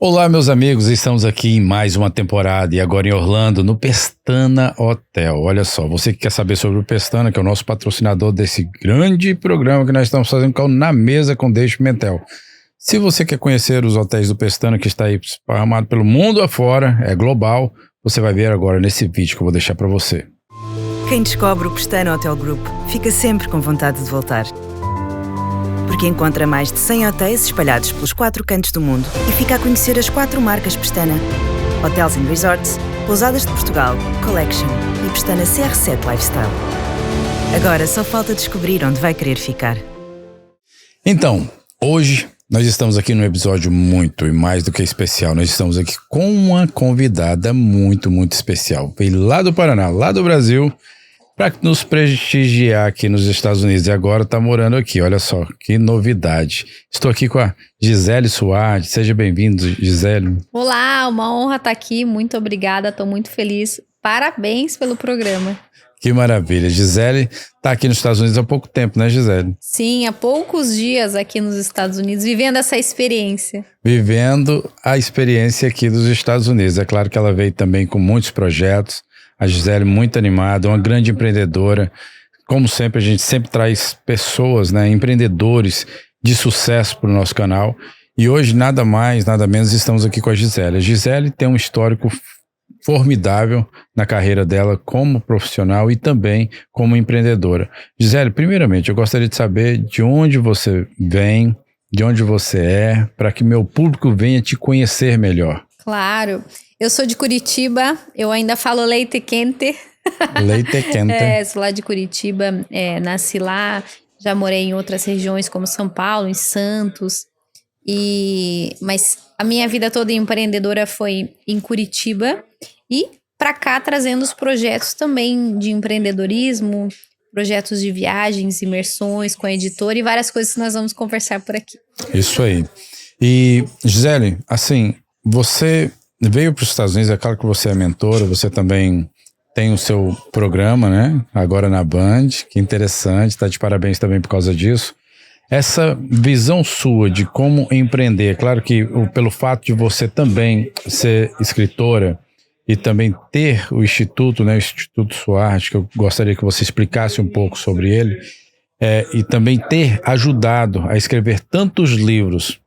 Olá, meus amigos, estamos aqui em mais uma temporada e agora em Orlando, no Pestana Hotel. Olha só, você que quer saber sobre o Pestana, que é o nosso patrocinador desse grande programa que nós estamos fazendo, que é o Na Mesa com Deixe Pimentel. Se você quer conhecer os hotéis do Pestana, que está aí esparramado pelo mundo afora, é global, você vai ver agora nesse vídeo que eu vou deixar para você. Quem descobre o Pestana Hotel Group fica sempre com vontade de voltar. Porque encontra mais de 100 hotéis espalhados pelos 4 cantos do mundo e fica a conhecer as 4 marcas Pestana: Hotels & Resorts, Pousadas de Portugal, Collection e Pestana CR7 Lifestyle. Agora só falta descobrir onde vai querer ficar. Então, hoje nós estamos aqui num episódio muito e mais do que especial. Nós estamos aqui com uma convidada muito especial. Veio lá do Paraná, lá do Brasil, para nos prestigiar aqui nos Estados Unidos. E agora está morando aqui. Olha só, que novidade. Estou aqui com a Gisele Suardi. Seja bem-vindo, Gisele. Olá, uma honra estar aqui. Muito obrigada, estou muito feliz. Parabéns pelo programa. Que maravilha. Gisele está aqui nos Estados Unidos há pouco tempo, né, Gisele? Sim, há poucos dias aqui nos Estados Unidos, vivendo essa experiência. Vivendo a experiência aqui dos Estados Unidos. É claro que ela veio também com muitos projetos. A Gisele muito animada, uma grande empreendedora. Como sempre, a gente sempre traz pessoas, né, empreendedores de sucesso para o nosso canal. E hoje, nada mais, nada menos, estamos aqui com a Gisele. A Gisele tem um histórico formidável na carreira dela como profissional e também como empreendedora. Gisele, primeiramente, eu gostaria de saber de onde você vem, de onde você é, para que meu público venha te conhecer melhor. Claro. Eu sou de Curitiba, eu ainda falo leite quente. Leite quente. Sou lá de Curitiba, nasci lá, já morei em outras regiões como São Paulo, em Santos. Mas a minha vida toda empreendedora foi em Curitiba e para cá trazendo os projetos também de empreendedorismo, projetos de viagens, imersões com a editora e várias coisas que nós vamos conversar por aqui. Isso aí. E Gisele, assim, você veio para os Estados Unidos, é claro que você é mentora, você também tem o seu programa, né? Agora na Band, que interessante, tá de parabéns também por causa disso. Essa visão sua de como empreender, é claro que pelo fato de você também ser escritora e também ter o Instituto, né? O Instituto Suardi, que eu gostaria que você explicasse um pouco sobre ele, e também ter ajudado a escrever tantos livros.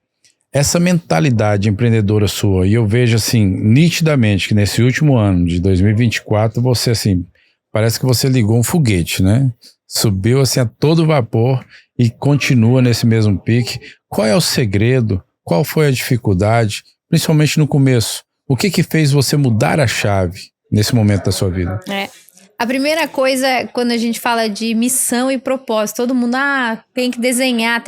Essa mentalidade empreendedora sua, e eu vejo assim, nitidamente, que nesse último ano de 2024, você assim, parece que você ligou um foguete, né? Subiu assim a todo vapor e continua nesse mesmo pique. Qual é o segredo? Qual foi a dificuldade? Principalmente no começo. O que fez você mudar a chave nesse momento da sua vida? A primeira coisa, quando a gente fala de missão e propósito, todo mundo, tem que desenhar.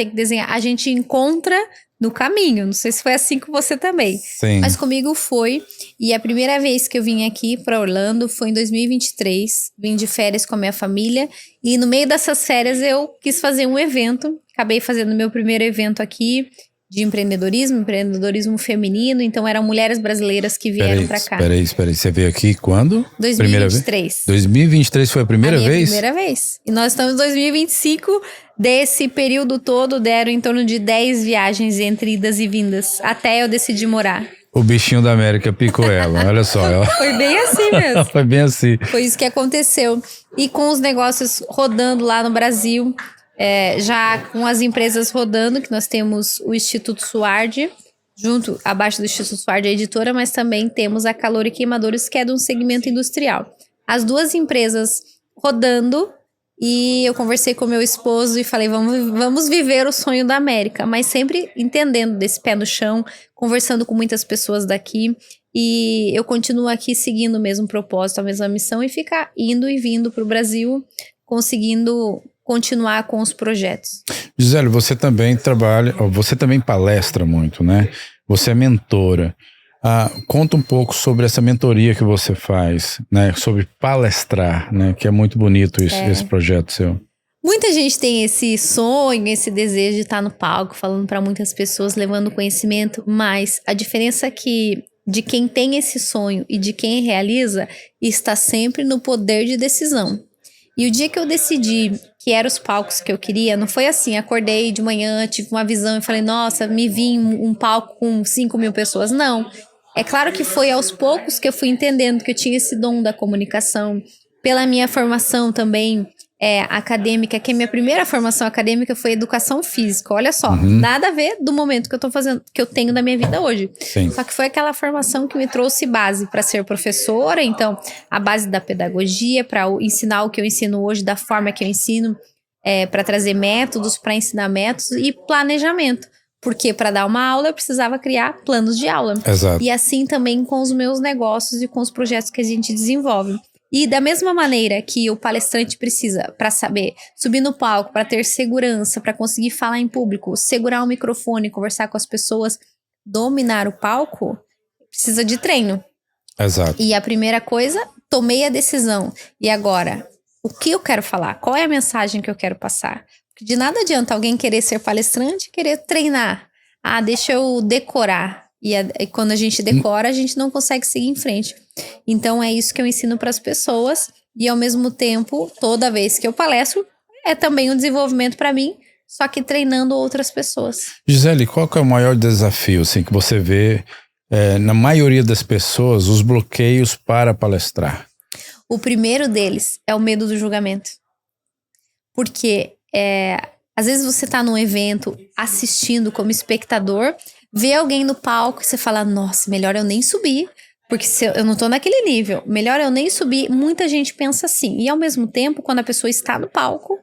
A gente encontra no caminho. Não sei se foi assim com você também. Sim. Mas comigo foi. E a primeira vez que eu vim aqui para Orlando foi em 2023. Vim de férias com a minha família. E no meio dessas férias eu quis fazer um evento. Acabei fazendo meu primeiro evento aqui de empreendedorismo feminino. Então eram mulheres brasileiras que vieram para cá. Peraí. Você veio aqui quando? 2023. 2023 foi a primeira vez? Primeira vez. E nós estamos em 2025. Desse período todo, deram em torno de 10 viagens entre idas e vindas, até eu decidir morar. O bichinho da América picou ela, olha só. Foi bem assim mesmo. Foi bem assim. Foi isso que aconteceu. E com os negócios rodando lá no Brasil, já com as empresas rodando, que nós temos o Instituto Suardi, junto, abaixo do Instituto Suardi, a editora, mas também temos a Calor e Queimadores, que é de um segmento industrial. As duas empresas rodando. E eu conversei com meu esposo e falei, vamos viver o sonho da América, mas sempre entendendo desse pé no chão, conversando com muitas pessoas daqui. E eu continuo aqui seguindo o mesmo propósito, a mesma missão e ficar indo e vindo para o Brasil, conseguindo continuar com os projetos. Gisele, você também palestra muito, né? Você é mentora. Conta um pouco sobre essa mentoria que você faz, né? Sobre palestrar, né? Que é muito bonito esse projeto seu. Muita gente tem esse sonho, esse desejo de estar no palco, falando para muitas pessoas, levando conhecimento, mas a diferença é que de quem tem esse sonho e de quem realiza está sempre no poder de decisão. E o dia que eu decidi que eram os palcos que eu queria, não foi assim, acordei de manhã, tive uma visão e falei, nossa, me vi em um palco com 5.000 pessoas. Não. É claro que foi aos poucos que eu fui entendendo que eu tinha esse dom da comunicação, pela minha formação também acadêmica, que a minha primeira formação acadêmica foi educação física. Olha só, nada a ver do momento que eu tô fazendo, que eu tenho na minha vida hoje. Sim. Só que foi aquela formação que me trouxe base para ser professora, então a base da pedagogia, para ensinar o que eu ensino hoje, da forma que eu ensino, para trazer métodos, para ensinar métodos e planejamento. Porque para dar uma aula eu precisava criar planos de aula. Exato. E assim também com os meus negócios e com os projetos que a gente desenvolve. E da mesma maneira que o palestrante precisa para saber subir no palco, para ter segurança, para conseguir falar em público, segurar o microfone, conversar com as pessoas, dominar o palco, precisa de treino. Exato. E a primeira coisa, tomei a decisão. E agora, o que eu quero falar? Qual é a mensagem que eu quero passar? Porque de nada adianta alguém querer ser palestrante, querer treinar. Ah, deixa eu decorar. E quando a gente decora, a gente não consegue seguir em frente. Então, é isso que eu ensino para as pessoas. E, ao mesmo tempo, toda vez que eu palestro, é também um desenvolvimento para mim, só que treinando outras pessoas. Gisele, qual que é o maior desafio assim, que você vê na maioria das pessoas, os bloqueios para palestrar? O primeiro deles é o medo do julgamento. Porque, às vezes você está num evento assistindo como espectador, vê alguém no palco e você fala, nossa, melhor eu nem subir, porque se eu não tô naquele nível, melhor eu nem subir. Muita gente pensa assim. E ao mesmo tempo, quando a pessoa está no palco,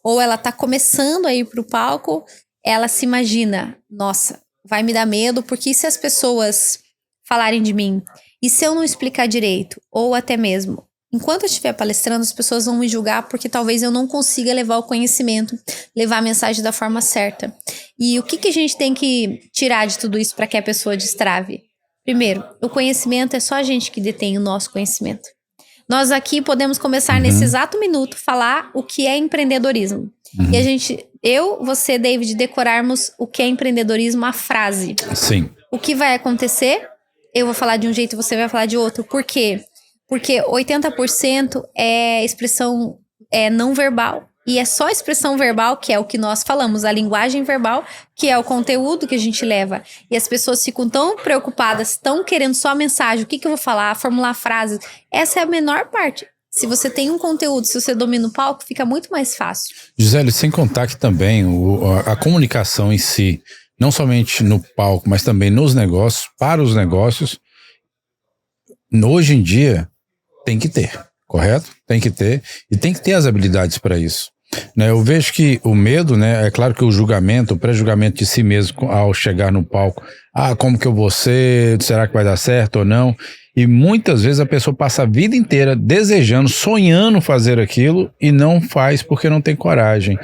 ou ela tá começando a ir pro palco, ela se imagina, nossa, vai me dar medo, porque e se as pessoas falarem de mim? E se eu não explicar direito? Ou até mesmo, enquanto eu estiver palestrando, as pessoas vão me julgar porque talvez eu não consiga levar o conhecimento, levar a mensagem da forma certa. E o que a gente tem que tirar de tudo isso para que a pessoa destrave? Primeiro, o conhecimento é só a gente que detém o nosso conhecimento. Nós aqui podemos começar nesse exato minuto falar o que é empreendedorismo. E a gente, você, David, decorarmos o que é empreendedorismo, a frase. Sim. O que vai acontecer? Eu vou falar de um jeito, você vai falar de outro. Por quê? Porque 80% é expressão não verbal. E é só expressão verbal, que é o que nós falamos, a linguagem verbal, que é o conteúdo que a gente leva. E as pessoas ficam tão preocupadas, tão querendo só a mensagem, o que eu vou falar, formular frases. Essa é a menor parte. Se você tem um conteúdo, se você domina o palco, fica muito mais fácil. Gisele, sem contar que também a comunicação em si, não somente no palco, mas também nos negócios, para os negócios, hoje em dia, tem que ter, correto? Tem que ter, e tem que ter as habilidades para isso. Eu vejo que o medo, é claro que o julgamento, o pré-julgamento de si mesmo ao chegar no palco, como que eu vou ser, será que vai dar certo ou não? E muitas vezes a pessoa passa a vida inteira desejando, sonhando fazer aquilo e não faz porque não tem coragem.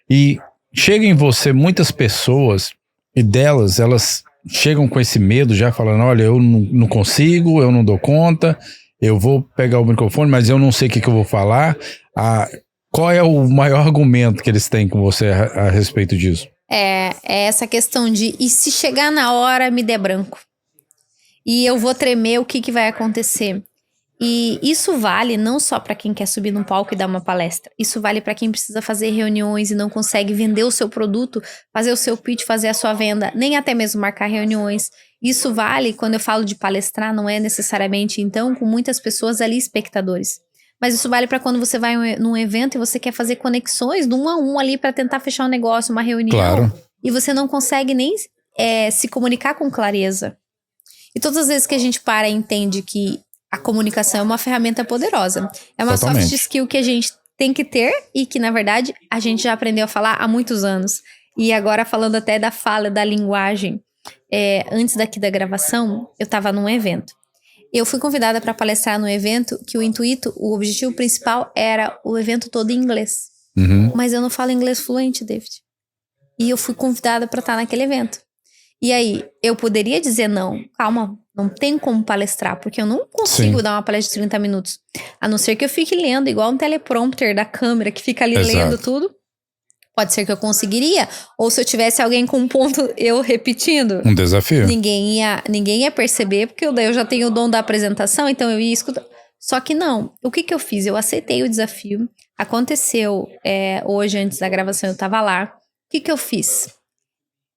E chega em você muitas pessoas e delas, elas chegam com esse medo já falando, olha, eu não consigo, eu não dou conta, eu vou pegar o microfone, mas eu não sei o que eu vou falar. Qual é o maior argumento que eles têm com você a respeito disso? É essa questão de, e se chegar na hora me der branco? E eu vou tremer, o que vai acontecer? E isso vale não só para quem quer subir num palco e dar uma palestra. Isso vale para quem precisa fazer reuniões e não consegue vender o seu produto, fazer o seu pitch, fazer a sua venda, nem até mesmo marcar reuniões. Isso vale, quando eu falo de palestrar, não é necessariamente, então, com muitas pessoas ali, espectadores. Mas isso vale para quando você vai num evento e você quer fazer conexões de 1 a 1 ali para tentar fechar um negócio, uma reunião. Claro. E você não consegue nem se comunicar com clareza. E todas as vezes que a gente para e entende que a comunicação é uma ferramenta poderosa. É uma soft skill que a gente tem que ter e que, na verdade, a gente já aprendeu a falar há muitos anos. E agora, falando até da fala, da linguagem, antes daqui da gravação, eu estava num evento. Eu fui convidada para palestrar no evento que o objetivo principal era o evento todo em inglês. Mas eu não falo inglês fluente, David. E eu fui convidada para estar naquele evento. E aí, eu poderia dizer não, calma, não tem como palestrar, porque eu não consigo dar uma palestra de 30 minutos. A não ser que eu fique lendo, igual um teleprompter da câmera, que fica ali lendo tudo. Pode ser que eu conseguiria, ou se eu tivesse alguém com um ponto, eu repetindo. Um desafio. Ninguém ia perceber, porque eu já tenho o dom da apresentação, então eu ia escutar. Só que não, o que eu fiz? Eu aceitei o desafio, Aconteceu hoje, antes da gravação, eu tava lá. O que eu fiz?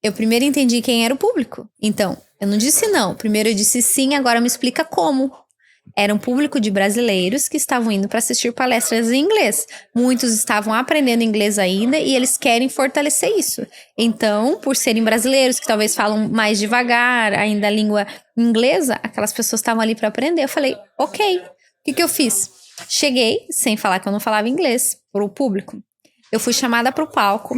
Eu primeiro entendi quem era o público. Então, eu não disse não. Primeiro eu disse sim, agora me explica como. Era um público de brasileiros que estavam indo para assistir palestras em inglês. Muitos estavam aprendendo inglês ainda e eles querem fortalecer isso. Então, por serem brasileiros que talvez falam mais devagar, ainda a língua inglesa, aquelas pessoas estavam ali para aprender. Eu falei, ok. O que eu fiz? Cheguei, sem falar que eu não falava inglês, pro público. Eu fui chamada pro palco.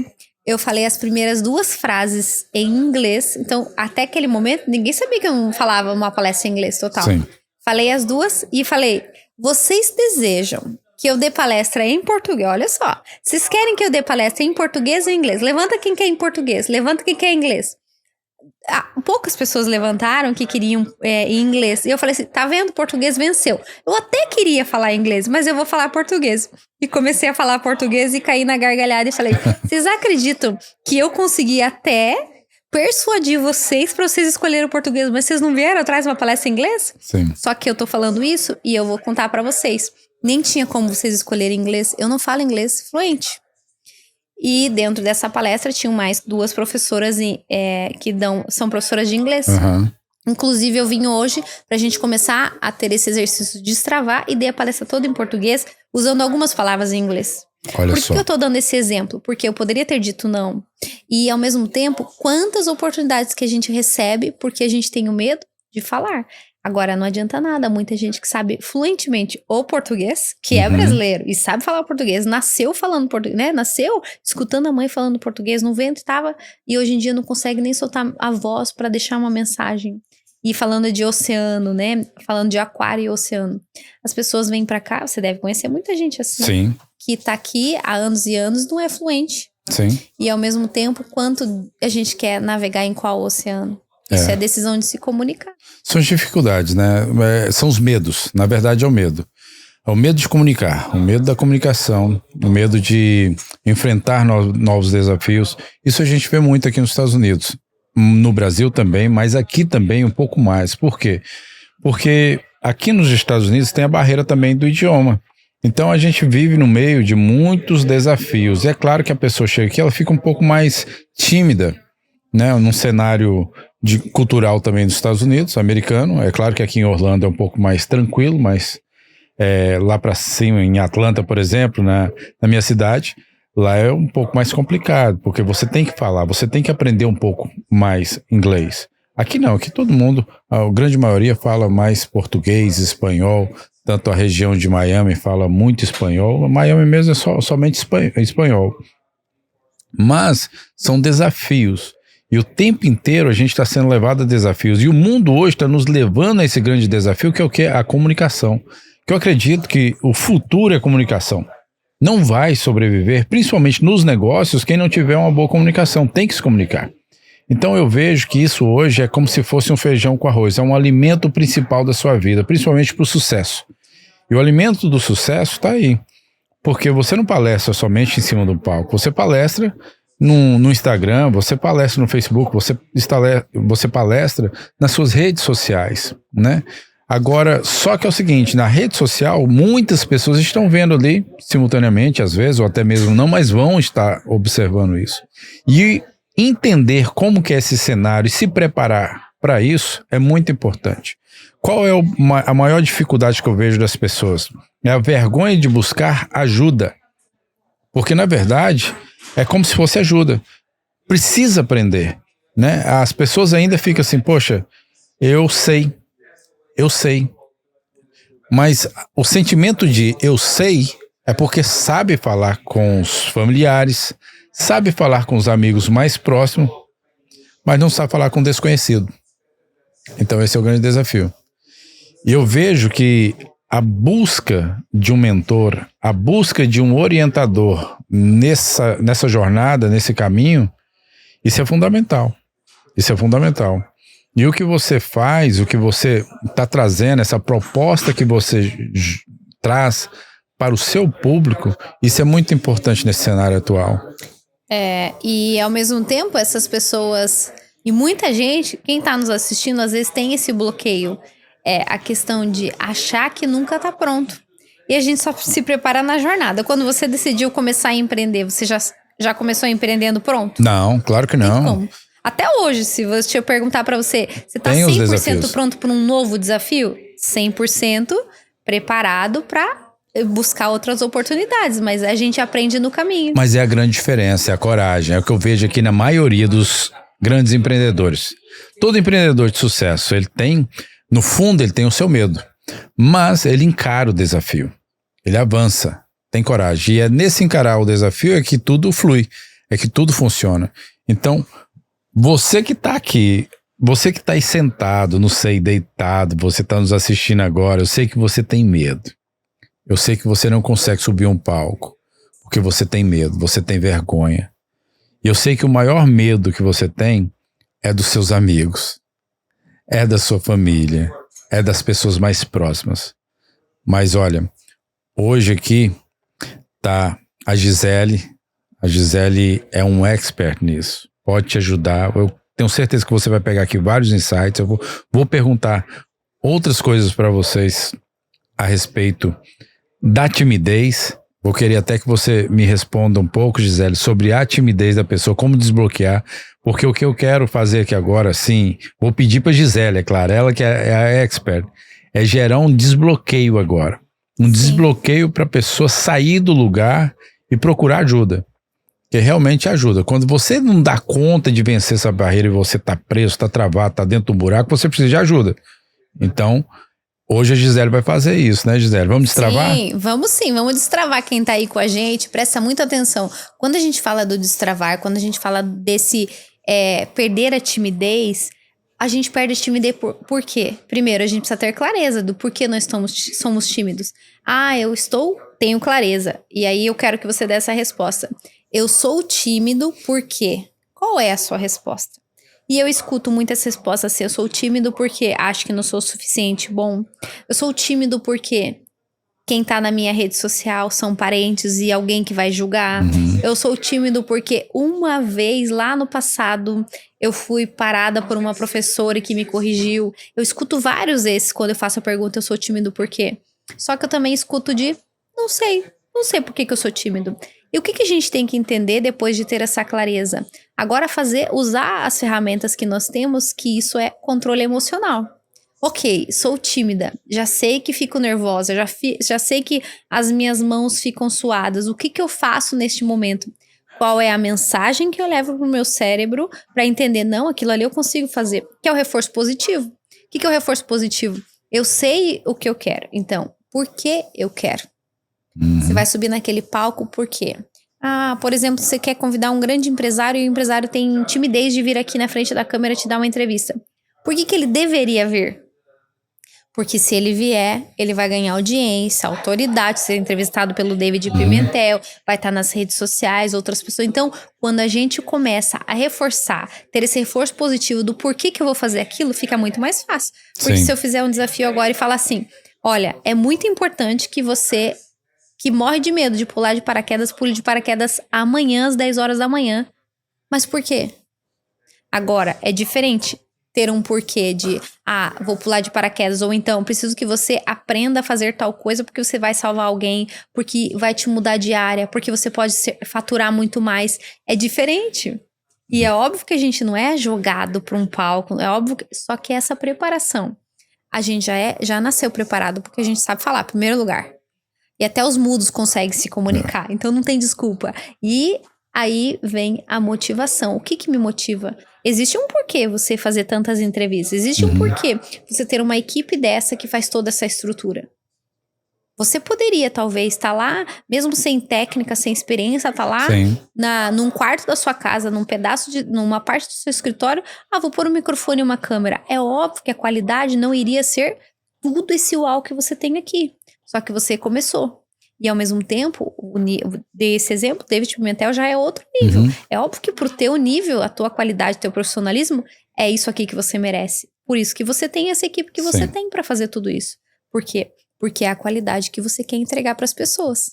Eu falei as primeiras 2 frases em inglês. Então, até aquele momento, ninguém sabia que eu não falava uma palestra em inglês total. Sim. Falei as 2 e falei, vocês desejam que eu dê palestra em português? Olha só, vocês querem que eu dê palestra em português ou em inglês? Levanta quem quer em português, levanta quem quer em inglês. Poucas pessoas levantaram que queriam em inglês. E eu falei assim, tá vendo? Português venceu. Eu até queria falar inglês, mas eu vou falar português. E comecei a falar português e caí na gargalhada e falei, vocês acreditam que eu consegui até persuadir vocês para vocês escolherem o português, mas vocês não vieram atrás de uma palestra em inglês? Sim. Só que eu tô falando isso e eu vou contar para vocês. Nem tinha como vocês escolherem inglês. Eu não falo inglês fluente. E dentro dessa palestra tinham mais 2 professoras são professoras de inglês. Uhum. Inclusive eu vim hoje pra gente começar a ter esse exercício de destravar e dei a palestra toda em português, usando algumas palavras em inglês. Olha Por só. que eu tô dando esse exemplo? Porque eu poderia ter dito não. E ao mesmo tempo, quantas oportunidades que a gente recebe porque a gente tem o medo de falar. Agora, não adianta nada. Muita gente que sabe fluentemente o português, que é brasileiro e sabe falar português, nasceu falando português, né? Nasceu escutando a mãe falando português no ventre, e hoje em dia não consegue nem soltar a voz para deixar uma mensagem. E falando de oceano, né? Falando de aquário e oceano. As pessoas vêm pra cá, você deve conhecer muita gente assim. Sim. Que tá aqui há anos e anos, não é fluente. Sim. E ao mesmo tempo, quanto a gente quer navegar em qual oceano? Isso é decisão de se comunicar. São as dificuldades, né? São os medos. Na verdade, é o medo. É o medo de comunicar, o medo da comunicação, o medo de enfrentar novos desafios. Isso a gente vê muito aqui nos Estados Unidos. No Brasil também, mas aqui também um pouco mais. Por quê? Porque aqui nos Estados Unidos tem a barreira também do idioma. Então a gente vive no meio de muitos desafios. E é claro que a pessoa chega aqui, ela fica um pouco mais tímida, né? Num cenário cultural também dos Estados Unidos, americano. É claro que aqui em Orlando é um pouco mais tranquilo, mas lá para cima, em Atlanta, por exemplo, na minha cidade, lá é um pouco mais complicado, porque você tem que falar, você tem que aprender um pouco mais inglês. Aqui não, aqui todo mundo, a grande maioria fala mais português, espanhol, tanto a região de Miami fala muito espanhol, Miami mesmo é somente espanhol. Mas são desafios, e o tempo inteiro a gente está sendo levado a desafios, e o mundo hoje está nos levando a esse grande desafio, que é o quê? A comunicação. Que eu acredito que o futuro é a comunicação. Não vai sobreviver, principalmente nos negócios, quem não tiver uma boa comunicação, tem que se comunicar. Então eu vejo que isso hoje é como se fosse um feijão com arroz, é um alimento principal da sua vida, principalmente para o sucesso. E o alimento do sucesso está aí, porque você não palestra somente em cima do palco, você palestra no Instagram, você palestra no Facebook, você palestra nas suas redes sociais, né? Agora, só que é o seguinte, na rede social, muitas pessoas estão vendo ali, simultaneamente, às vezes, ou até mesmo não, mas vão estar observando isso. E entender como que é esse cenário e se preparar para isso é muito importante. Qual é a maior dificuldade que eu vejo das pessoas? É a vergonha de buscar ajuda. Porque, na verdade, é como se fosse ajuda. Precisa aprender, né? As pessoas ainda ficam assim, poxa, eu sei. Mas o sentimento de eu sei é porque sabe falar com os familiares, sabe falar com os amigos mais próximos, mas não sabe falar com o desconhecido. Então esse é o grande desafio. E eu vejo que a busca de um mentor, a busca de um orientador nessa jornada, nesse caminho, isso é fundamental. Isso é fundamental. E o que você faz, o que você está trazendo, essa proposta que você traz para o seu público, isso é muito importante nesse cenário atual. E ao mesmo tempo, essas pessoas, e muita gente, quem está nos assistindo, às vezes tem esse bloqueio. A questão de achar que nunca está pronto. E a gente só se prepara na jornada. Quando você decidiu começar a empreender, você já começou empreendendo pronto? Não, claro que não. Como? Até hoje, se eu perguntar pra você, você tá Tem os 100% desafios. pronto para um novo desafio? 100% preparado pra buscar outras oportunidades, mas a gente aprende no caminho. Mas é a grande diferença, é a coragem. É o que eu vejo aqui na maioria dos grandes empreendedores. Todo empreendedor de sucesso, ele tem, no fundo, ele tem o seu medo. Mas ele encara o desafio. Ele avança, tem coragem. E é nesse encarar o desafio é que tudo flui, é que tudo funciona. Então, você que tá aqui, você que tá aí sentado, não sei, deitado, você tá nos assistindo agora, eu sei que você tem medo. Eu sei que você não consegue subir um palco, porque você tem medo, você tem vergonha. E eu sei que o maior medo que você tem é dos seus amigos, é da sua família, é das pessoas mais próximas. Mas olha, hoje aqui tá a Gisele. A Gisele é um expert nisso. Pode te ajudar. Eu tenho certeza que você vai pegar aqui vários insights. Eu vou perguntar outras coisas para vocês a respeito da timidez. Vou querer até que você me responda um pouco, Gisele, sobre a timidez da pessoa, como desbloquear. Porque o que eu quero fazer aqui agora, sim, vou pedir para Gisele, é claro, ela que é a expert, é gerar um desbloqueio agora. Um desbloqueio para a pessoa sair do lugar e procurar ajuda. Que realmente ajuda. Quando você não dá conta de vencer essa barreira e você tá preso, tá travado, tá dentro do buraco, você precisa de ajuda. Então, hoje a Gisele vai fazer isso, né, Gisele? Vamos destravar? Sim, vamos destravar quem tá aí com a gente. Presta muita atenção. Quando a gente fala do destravar, quando a gente fala desse perder a timidez, a gente perde a timidez por quê? Primeiro, a gente precisa ter clareza do porquê nós somos tímidos. Tenho clareza. E aí eu quero que você dê essa resposta. Eu sou tímido por quê? Qual é a sua resposta? E eu escuto muitas respostas assim, eu sou tímido porque acho que não sou o suficiente bom. Eu sou tímido porque quem tá na minha rede social são parentes e alguém que vai julgar. Eu sou tímido porque uma vez lá no passado eu fui parada por uma professora que me corrigiu. Eu escuto vários esses quando eu faço a pergunta, eu sou tímido por quê? Só que eu também escuto não sei por que eu sou tímido. E o que a gente tem que entender depois de ter essa clareza? Agora usar as ferramentas que nós temos, que isso é controle emocional. Ok, sou tímida, já sei que fico nervosa, já sei que as minhas mãos ficam suadas. O que eu faço neste momento? Qual é a mensagem que eu levo pro meu cérebro para entender, não, aquilo ali eu consigo fazer? Que é o reforço positivo. O que é o reforço positivo? Eu sei o que eu quero, então, por que eu quero? Você vai subir naquele palco por quê? Por exemplo, você quer convidar um grande empresário e o empresário tem timidez de vir aqui na frente da câmera te dar uma entrevista. Por que ele deveria vir? Porque se ele vier, ele vai ganhar audiência, autoridade, ser entrevistado pelo David Pimentel, vai estar nas redes sociais, outras pessoas. Então, quando a gente começa a reforçar, ter esse reforço positivo do porquê que eu vou fazer aquilo, fica muito mais fácil. Porque se eu fizer um desafio agora e falar assim, olha, é muito importante que você que morre de medo de pular de paraquedas, pule de paraquedas amanhã às 10 horas da manhã. Mas por quê? Agora, é diferente ter um porquê de, vou pular de paraquedas, ou então, preciso que você aprenda a fazer tal coisa porque você vai salvar alguém, porque vai te mudar de área, porque você pode faturar muito mais. É diferente. E é óbvio que a gente não é jogado para um palco, é óbvio só que essa preparação, a gente já nasceu preparado, porque a gente sabe falar, em primeiro lugar. E até os mudos conseguem se comunicar. Então não tem desculpa. E aí vem a motivação. O que me motiva? Existe um porquê você fazer tantas entrevistas. Existe um porquê você ter uma equipe dessa que faz toda essa estrutura. Você poderia, talvez, estar lá, mesmo sem técnica, sem experiência, estar lá num quarto da sua casa, numa parte do seu escritório. Vou pôr um microfone e uma câmera. É óbvio que a qualidade não iria ser tudo esse uau que você tem aqui. Só que você começou. E ao mesmo tempo, dei esse exemplo, David Pimentel já é outro nível. É óbvio que pro teu nível, a tua qualidade, teu profissionalismo, é isso aqui que você merece. Por isso que você tem essa equipe que você tem para fazer tudo isso. Por quê? Porque é a qualidade que você quer entregar para as pessoas.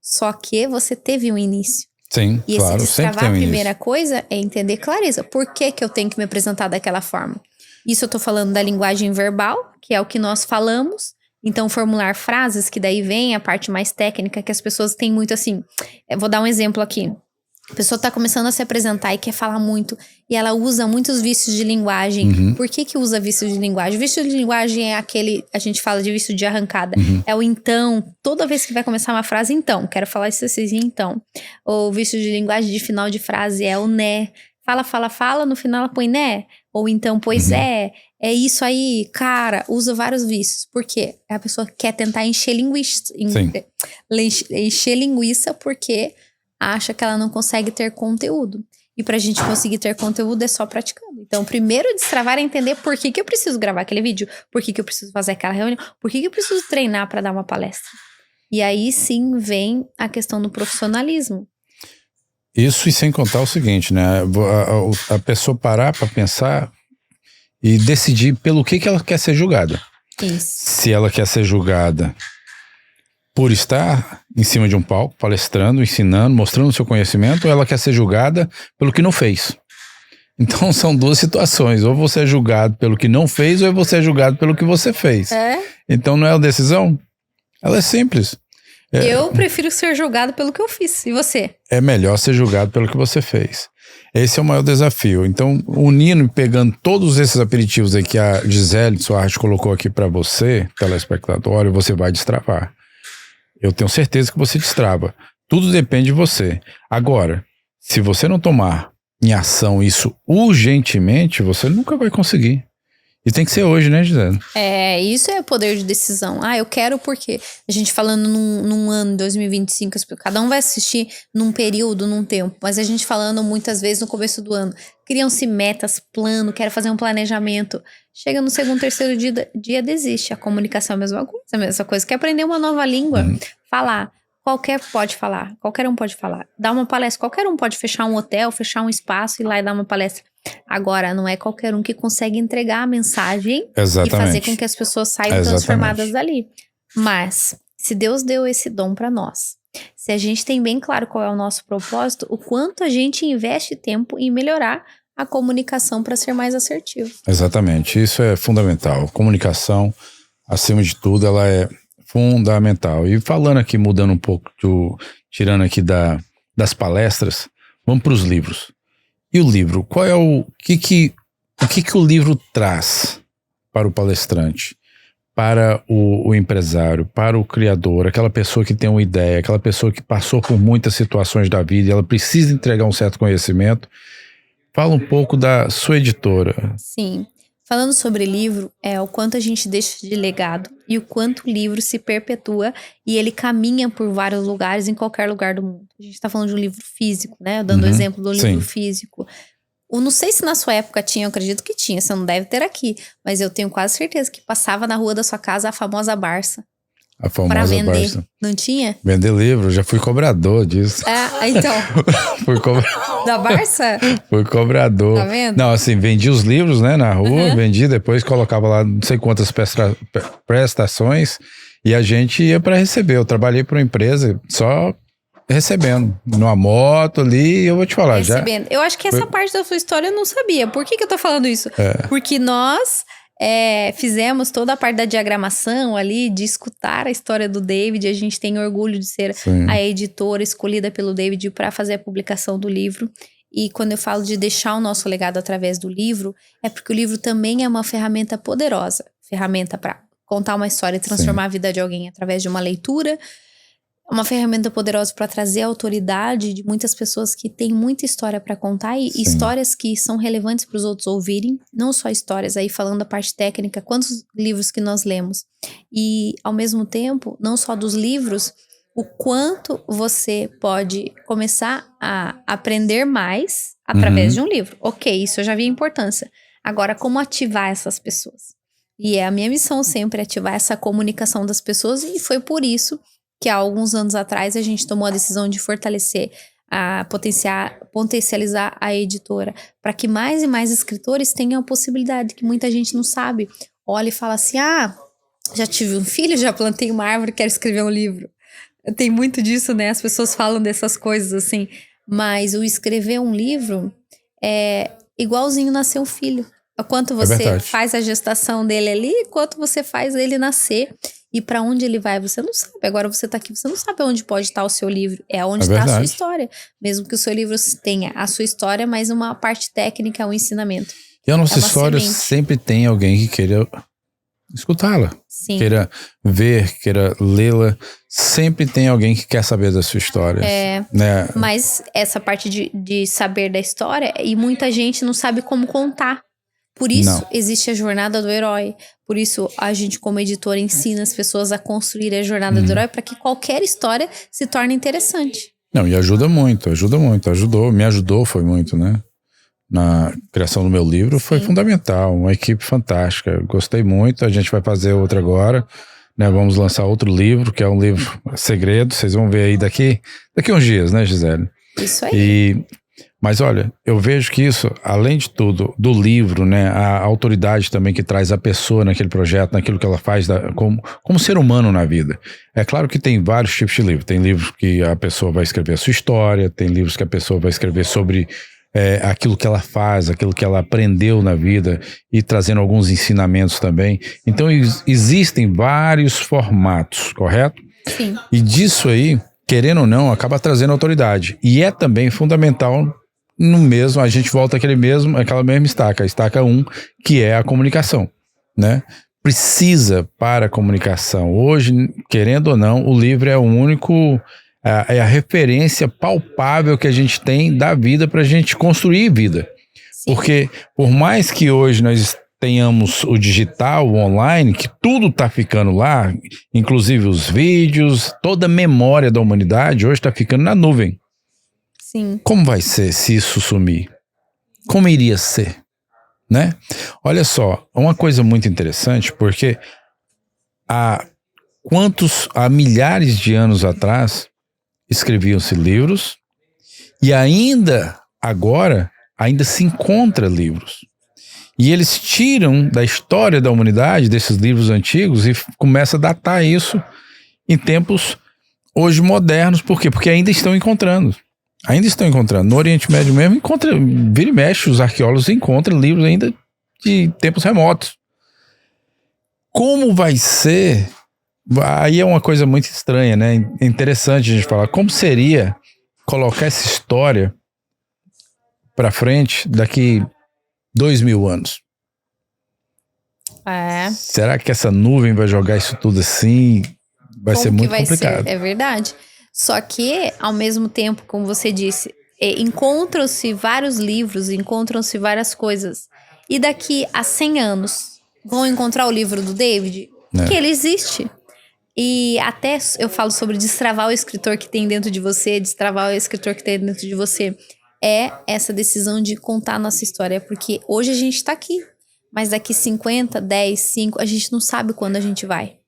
Só que você teve um início. Sim, e claro, esse destravar, a primeira coisa é entender clareza. Por que eu tenho que me apresentar daquela forma? Isso eu tô falando da linguagem verbal, que é o que nós falamos. Então, formular frases, que daí vem a parte mais técnica, que as pessoas têm muito assim. Eu vou dar um exemplo aqui. A pessoa tá começando a se apresentar e quer falar muito, e ela usa muitos vícios de linguagem. Por que usa vício de linguagem? O vício de linguagem é aquele, a gente fala de vício de arrancada. É o então. Toda vez que vai começar uma frase, então. Quero falar isso assim, então. O vício de linguagem de final de frase é o né. Fala, no final ela põe né. Ou então, pois é isso aí, cara. Usa vários vícios. Por quê? A pessoa quer tentar encher linguiça. Encher linguiça porque acha que ela não consegue ter conteúdo. E pra gente conseguir ter conteúdo é só praticando. Então, primeiro destravar é entender por que eu preciso gravar aquele vídeo, por que eu preciso fazer aquela reunião, por que eu preciso treinar pra dar uma palestra. E aí sim vem a questão do profissionalismo. Isso, e sem contar o seguinte, né? A pessoa parar pra pensar e decidir pelo que ela quer ser julgada. Isso. Se ela quer ser julgada por estar em cima de um palco, palestrando, ensinando, mostrando o seu conhecimento, ou ela quer ser julgada pelo que não fez. Então são duas situações. Ou você é julgado pelo que não fez, ou você é julgado pelo que você fez. Então não é uma decisão? Ela é simples. Eu prefiro ser julgado pelo que eu fiz. E você? É melhor ser julgado pelo que você fez. Esse é o maior desafio. Então, unindo e pegando todos esses aperitivos aí que a Gisele Soares colocou aqui para você, telespectador, olha, você vai destravar. Eu tenho certeza que você destrava. Tudo depende de você. Agora, se você não tomar em ação isso urgentemente, você nunca vai conseguir. E tem que ser hoje, né, Gisele? Isso é poder de decisão. Eu quero porque a gente falando num ano, 2025, cada um vai assistir num período, num tempo. Mas a gente falando muitas vezes no começo do ano. Criam-se metas, plano, quero fazer um planejamento. Chega no segundo, terceiro dia desiste. A comunicação é a mesma coisa. Quer aprender uma nova língua? Falar. Qualquer um pode falar. Dar uma palestra, qualquer um pode fechar um hotel, fechar um espaço, ir lá e dar uma palestra. Agora, não é qualquer um que consegue entregar a mensagem e fazer com que as pessoas saiam transformadas dali. Mas, se Deus deu esse dom para nós, se a gente tem bem claro qual é o nosso propósito, o quanto a gente investe tempo em melhorar a comunicação para ser mais assertivo. Exatamente, isso é fundamental. Comunicação, acima de tudo, ela é fundamental. E falando aqui, mudando um pouco, tirando aqui das palestras, vamos para os livros. E o livro, qual é o que o livro traz para o palestrante, para o empresário, para o criador, aquela pessoa que tem uma ideia, aquela pessoa que passou por muitas situações da vida e ela precisa entregar um certo conhecimento? Fala um pouco da sua editora. Sim. Falando sobre livro, o quanto a gente deixa de legado e o quanto o livro se perpetua e ele caminha por vários lugares, em qualquer lugar do mundo. A gente está falando de um livro físico, né? Dando o exemplo do livro físico. Eu não sei se na sua época tinha, eu acredito que tinha, você não deve ter aqui, mas eu tenho quase certeza que passava na rua da sua casa a famosa Barça. A famosa pra vender. Barça. Não tinha? Vender livro, já fui cobrador disso. Então. Fui cobrador. Da Barça? Fui cobrador. Tá vendo? Não, assim, vendi os livros, né, na rua, vendi, depois colocava lá não sei quantas prestações e a gente ia para receber. Eu trabalhei para uma empresa só recebendo, numa moto ali, eu vou te falar recebendo. já. Eu acho que essa parte da sua história eu não sabia. Por que eu tô falando isso? Porque nós fizemos toda a parte da diagramação ali, de escutar a história do David. A gente tem orgulho de ser a editora escolhida pelo David para fazer a publicação do livro. E quando eu falo de deixar o nosso legado através do livro, é porque o livro também é uma ferramenta poderosa. Ferramenta para contar uma história e transformar a vida de alguém através de uma leitura. Uma ferramenta poderosa para trazer a autoridade de muitas pessoas que têm muita história para contar e histórias que são relevantes para os outros ouvirem, não só histórias, aí falando da parte técnica, quantos livros que nós lemos. E, ao mesmo tempo, não só dos livros, o quanto você pode começar a aprender mais através de um livro. Ok, isso eu já vi a importância. Agora, como ativar essas pessoas? E a minha missão sempre é ativar essa comunicação das pessoas, e foi por isso que há alguns anos atrás a gente tomou a decisão de fortalecer, potencializar a editora, para que mais e mais escritores tenham a possibilidade, que muita gente não sabe. Olha e fala assim, já tive um filho, já plantei uma árvore, quero escrever um livro. Tem muito disso, né? As pessoas falam dessas coisas assim, mas o escrever um livro é igualzinho nascer um filho. O quanto você faz a gestação dele ali, quanto você faz ele nascer. E para onde ele vai, você não sabe. Agora você tá aqui, você não sabe onde pode estar o seu livro. É onde está a sua história. Mesmo que o seu livro tenha a sua história, mas uma parte técnica, um ensinamento. E a nossa história sempre tem alguém que queira escutá-la. Sim. Queira ver, queira lê-la. Sempre tem alguém que quer saber da sua história. Né? Mas essa parte de saber da história, e muita gente não sabe como contar. Por isso existe a jornada do herói. Por isso a gente, como editor, ensina as pessoas a construir a jornada do herói para que qualquer história se torne interessante. Não, e ajuda muito. Me ajudou, foi muito, né? Na criação do meu livro, foi fundamental. Uma equipe fantástica. Gostei muito. A gente vai fazer outra agora. Né? Vamos lançar outro livro, que é um livro segredo. Vocês vão ver aí daqui uns dias, né, Gisele? Isso aí. Mas olha, eu vejo que isso, além de tudo, do livro, né, a autoridade também que traz a pessoa naquele projeto, naquilo que ela faz como ser humano na vida. É claro que tem vários tipos de livro. Tem livros que a pessoa vai escrever a sua história, tem livros que a pessoa vai escrever sobre aquilo que ela faz, aquilo que ela aprendeu na vida e trazendo alguns ensinamentos também. Então existem vários formatos, correto? Sim. E disso aí, querendo ou não, acaba trazendo autoridade. E é também fundamental no mesmo, a gente volta aquela mesma estaca, a estaca 1, que é a comunicação, né? Precisa para a comunicação. Hoje, querendo ou não, o livro é o único, é a referência palpável que a gente tem da vida para a gente construir vida. Sim. Porque por mais que hoje nós tenhamos o digital, o online, que tudo está ficando lá, inclusive os vídeos, toda a memória da humanidade hoje está ficando na nuvem. Sim. Como vai ser se isso sumir? Como iria ser? Né? Olha só, uma coisa muito interessante, porque há milhares de anos atrás escreviam-se livros e ainda se encontra livros. E eles tiram da história da humanidade, desses livros antigos, e começa a datar isso em tempos hoje modernos. Por quê? Porque ainda estão encontrando. No Oriente Médio mesmo, vira e mexe, os arqueólogos encontram livros ainda de tempos remotos. Como vai ser? Aí é uma coisa muito estranha, né? É interessante a gente falar. Como seria colocar essa história para frente daqui 2000 anos? Será que essa nuvem vai jogar isso tudo assim? Vai ser muito complicado. É verdade. Só que, ao mesmo tempo, como você disse, encontram-se vários livros, encontram-se várias coisas. E daqui a 100 anos, vão encontrar o livro do David? Que ele existe. E até eu falo sobre destravar o escritor que tem dentro de você, destravar o escritor que tem dentro de você. É essa decisão de contar a nossa história. Porque hoje a gente tá aqui, mas daqui 50, 10, 5, a gente não sabe quando a gente vai.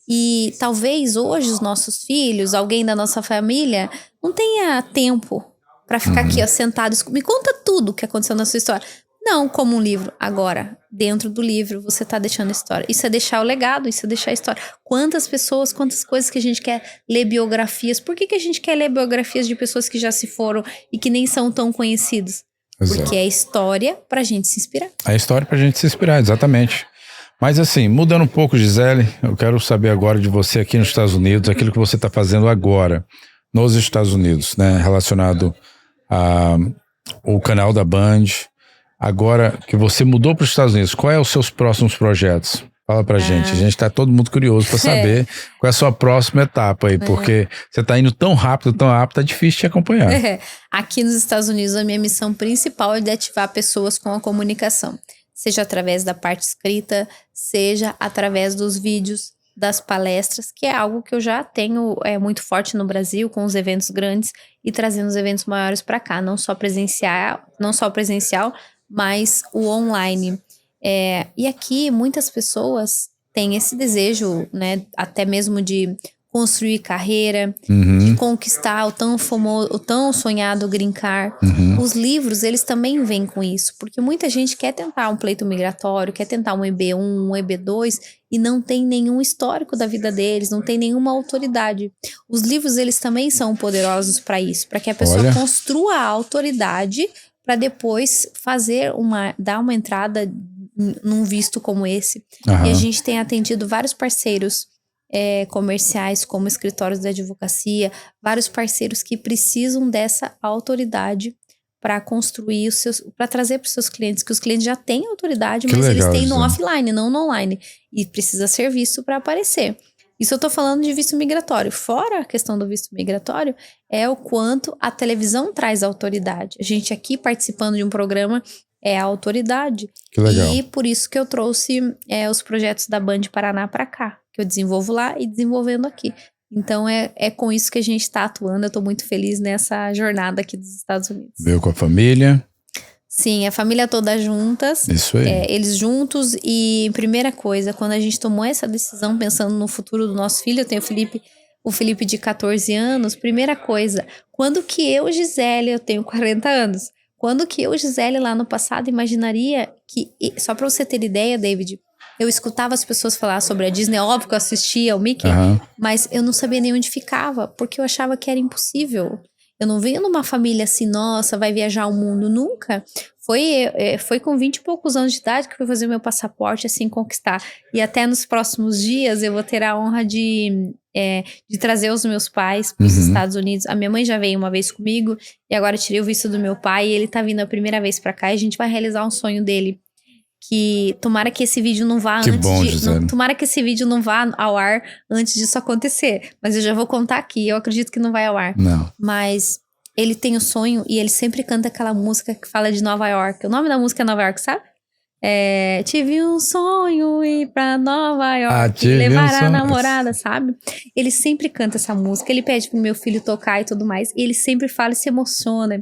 E talvez hoje os nossos filhos, alguém da nossa família, não tenha tempo pra ficar aqui, ó, sentado. Me conta tudo o que aconteceu na sua história. Não como um livro. Agora, dentro do livro, você tá deixando a história. Isso é deixar o legado, isso é deixar a história. Quantas pessoas, quantas coisas que a gente quer ler biografias. Por que a gente quer ler biografias de pessoas que já se foram e que nem são tão conhecidas? Exato. Porque é história pra gente se inspirar. É história pra gente se inspirar, exatamente. Mas assim, mudando um pouco, Gisele, eu quero saber agora de você aqui nos Estados Unidos, aquilo que você está fazendo agora nos Estados Unidos, né? Relacionado ao canal da Band. Agora que você mudou para os Estados Unidos, quais são os seus próximos projetos? Fala pra gente. A gente tá todo mundo curioso para saber qual é a sua próxima etapa aí, porque você tá indo tão rápido, tá difícil de acompanhar. Aqui nos Estados Unidos, a minha missão principal é de ativar pessoas com a comunicação. Seja através da parte escrita, seja através dos vídeos, das palestras, que é algo que eu já tenho muito forte no Brasil, com os eventos grandes e trazendo os eventos maiores para cá, não só presencial, mas o online. E aqui muitas pessoas têm esse desejo, né, até mesmo de construir carreira, de conquistar o tão sonhado green card. Os livros, eles também vêm com isso, porque muita gente quer tentar um pleito migratório, quer tentar um EB1, um EB2 e não tem nenhum histórico da vida deles, não tem nenhuma autoridade. Os livros, eles também são poderosos para isso, para que a pessoa construa a autoridade para depois dar uma entrada num visto como esse. E a gente tem atendido vários parceiros comerciais, como escritórios de advocacia, vários parceiros que precisam dessa autoridade para construir para trazer para os seus clientes, que os clientes já têm autoridade, mas eles têm no offline, não no online. E precisa ser visto para aparecer. Isso eu tô falando de visto migratório. Fora a questão do visto migratório, é o quanto a televisão traz autoridade. A gente aqui participando de um programa é a autoridade. Que legal. E por isso que eu trouxe os projetos da Band Paraná para cá, que eu desenvolvo lá e desenvolvendo aqui. Então é com isso que a gente está atuando. Eu tô muito feliz nessa jornada aqui dos Estados Unidos. Veio com a família? Sim, a família toda juntas. Isso aí. Eles juntos. E primeira coisa, quando a gente tomou essa decisão, pensando no futuro do nosso filho, eu tenho o Felipe de 14 anos. Primeira coisa, quando que eu, Gisele, eu tenho 40 anos. Quando que eu, Gisele, lá no passado, imaginaria que... Só pra você ter ideia, David, eu escutava as pessoas falar sobre a Disney. Óbvio que eu assistia ao Mickey, mas eu não sabia nem onde ficava, porque eu achava que era impossível. Eu não venho numa família assim, nossa, vai viajar o mundo, nunca. Foi com 20 e poucos anos de idade que eu fui fazer meu passaporte, assim, conquistar. E até nos próximos dias eu vou ter a honra de trazer os meus pais para os Estados Unidos. A minha mãe já veio uma vez comigo, e agora eu tirei o visto do meu pai, e ele tá vindo a primeira vez para cá, e a gente vai realizar um sonho dele. Que tomara que esse vídeo não vá tomara que esse vídeo não vá ao ar antes disso acontecer. Mas eu já vou contar aqui, eu acredito que não vai ao ar. Não. Mas ele tem o sonho e ele sempre canta aquela música que fala de Nova York. O nome da música é Nova York, sabe? Tive um sonho ir pra Nova York, levar a namorada, sabe? Ele sempre canta essa música, ele pede pro meu filho tocar e tudo mais. E ele sempre fala e se emociona.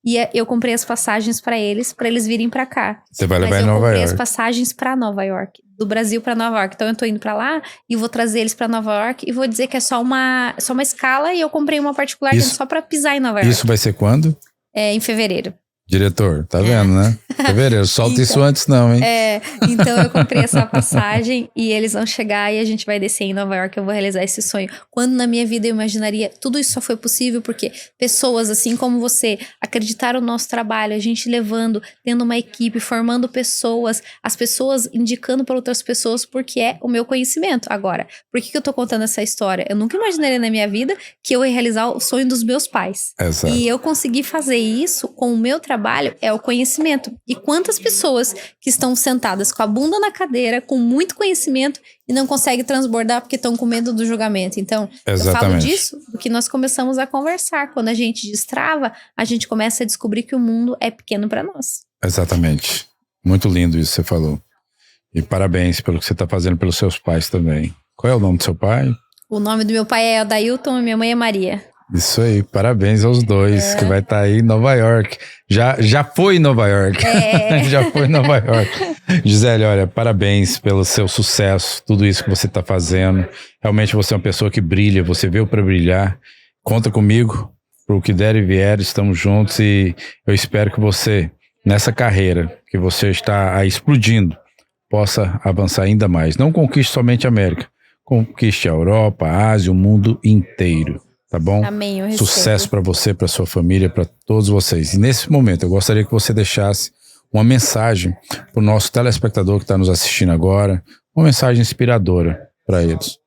E eu comprei as passagens pra eles virem pra cá. Você vai levar em Nova York. Eu comprei as passagens pra Nova York, do Brasil pra Nova York. Então eu tô indo pra lá e vou trazer eles pra Nova York e vou dizer que é só uma escala, e eu comprei uma particular só pra pisar em Nova York. Isso vai ser quando? Em fevereiro. Diretor, tá vendo, né? Fevereiro, solta isso antes não, hein? Então eu comprei essa passagem e eles vão chegar e a gente vai descer em Nova York, eu vou realizar esse sonho. Quando na minha vida eu imaginaria, tudo isso só foi possível porque pessoas assim como você acreditaram no nosso trabalho, a gente levando, tendo uma equipe, formando pessoas, as pessoas indicando para outras pessoas, porque é o meu conhecimento. Agora, por que eu tô contando essa história? Eu nunca imaginaria na minha vida que eu ia realizar o sonho dos meus pais. Exato. E eu consegui fazer isso com o meu trabalho, é o conhecimento. E quantas pessoas que estão sentadas com a bunda na cadeira, com muito conhecimento e não conseguem transbordar porque estão com medo do julgamento. Então, eu falo disso do que nós começamos a conversar. Quando a gente destrava, a gente começa a descobrir que o mundo é pequeno para nós. Exatamente. Muito lindo isso que você falou. E parabéns pelo que você está fazendo pelos seus pais também. Qual é o nome do seu pai? O nome do meu pai é Adailton e minha mãe é Maria. Isso aí, parabéns aos dois, que vai estar aí em Nova York. Já foi em Nova York. Já foi em Nova York. Gisele, olha, parabéns pelo seu sucesso, tudo isso que você está fazendo. Realmente você é uma pessoa que brilha, você veio para brilhar. Conta comigo, pro que der e vier, estamos juntos e eu espero que você, nessa carreira que você está aí explodindo, possa avançar ainda mais. Não conquiste somente a América, conquiste a Europa, a Ásia, o mundo inteiro. Tá bom? Amém, eu recebo. Sucesso para você, para sua família, para todos vocês. E nesse momento eu gostaria que você deixasse uma mensagem para o nosso telespectador que está nos assistindo agora, uma mensagem inspiradora para eles.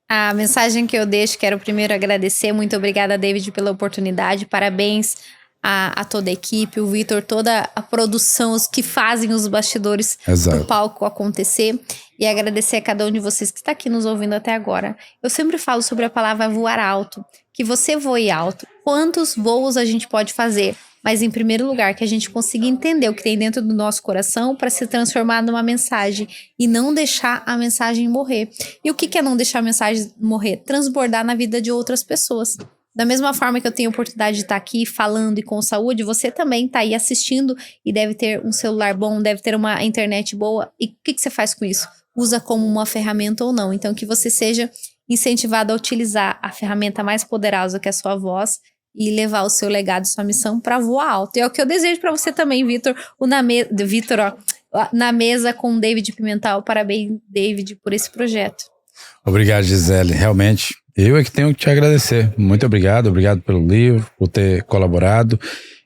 A mensagem que eu deixo, quero primeiro agradecer, muito obrigada, David, pela oportunidade, parabéns a toda a equipe, o Vitor, toda a produção, os que fazem os bastidores do palco acontecer, e agradecer a cada um de vocês que está aqui nos ouvindo até agora. Eu sempre falo sobre a palavra voar alto, que você voe alto. Quantos voos a gente pode fazer? Mas em primeiro lugar, que a gente consiga entender o que tem dentro do nosso coração para se transformar numa mensagem e não deixar a mensagem morrer. E o que é não deixar a mensagem morrer? Transbordar na vida de outras pessoas. Da mesma forma que eu tenho a oportunidade de estar aqui falando e com saúde, você também está aí assistindo e deve ter um celular bom, deve ter uma internet boa. E o que você faz com isso? Usa como uma ferramenta ou não. Então, que você seja incentivado a utilizar a ferramenta mais poderosa que é a sua voz e levar o seu legado, sua missão para voar alto. E é o que eu desejo para você também, Vitor. Na mesa com o David Pimentel. Parabéns, David, por esse projeto. Obrigado, Gisele. Realmente, eu é que tenho que te agradecer. Muito obrigado pelo livro, por ter colaborado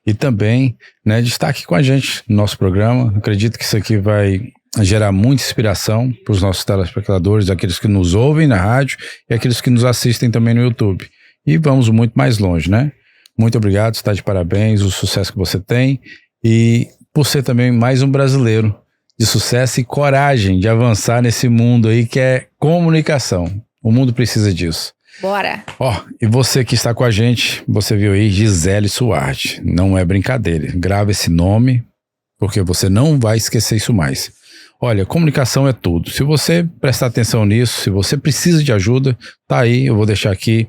e também, né, de estar aqui com a gente no nosso programa. Acredito que isso aqui vai gerar muita inspiração para os nossos telespectadores, aqueles que nos ouvem na rádio e aqueles que nos assistem também no YouTube. E vamos muito mais longe, né? Muito obrigado, está de parabéns, o sucesso que você tem e por ser também mais um brasileiro de sucesso e coragem de avançar nesse mundo aí que é comunicação. O mundo precisa disso. Bora! E você que está com a gente, você viu aí Gisele Suardi. Não é brincadeira, grava esse nome, porque você não vai esquecer isso mais. Olha, comunicação é tudo. Se você prestar atenção nisso, se você precisa de ajuda, tá aí, eu vou deixar aqui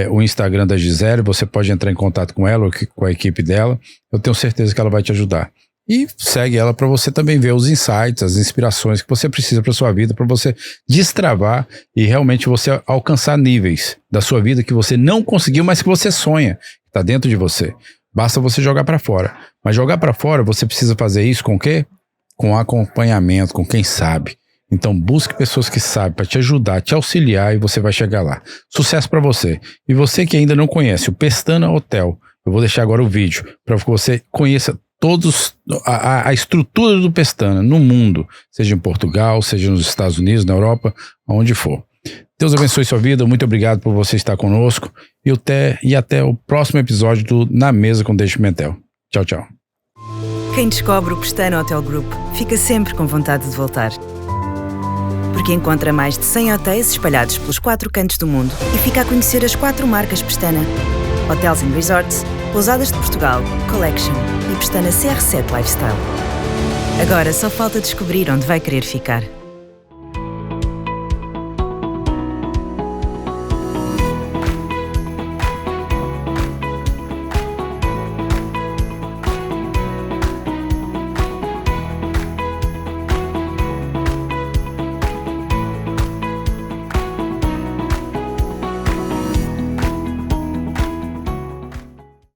o Instagram da Gisele, você pode entrar em contato com ela ou com a equipe dela, eu tenho certeza que ela vai te ajudar. E segue ela para você também ver os insights, as inspirações que você precisa para sua vida, para você destravar e realmente você alcançar níveis da sua vida que você não conseguiu, mas que você sonha, que está dentro de você. Basta você jogar para fora. Mas jogar para fora, você precisa fazer isso com o quê? Com acompanhamento, com quem sabe. Então busque pessoas que sabem para te ajudar, te auxiliar e você vai chegar lá. Sucesso para você. E você que ainda não conhece o Pestana Hotel, eu vou deixar agora o vídeo para que você conheça a estrutura do Pestana no mundo, seja em Portugal, seja nos Estados Unidos, na Europa, aonde for. Deus abençoe sua vida, muito obrigado por você estar conosco e até o próximo episódio do Na Mesa com Dave Pimentel. Tchau, tchau. Quem descobre o Pestana Hotel Group fica sempre com vontade de voltar. Porque encontra mais de 100 hotéis espalhados pelos 4 cantos do mundo e fica a conhecer as 4 marcas Pestana: Hotels & Resorts, Pousadas de Portugal, Collection e Pestana CR7 Lifestyle. Agora só falta descobrir onde vai querer ficar.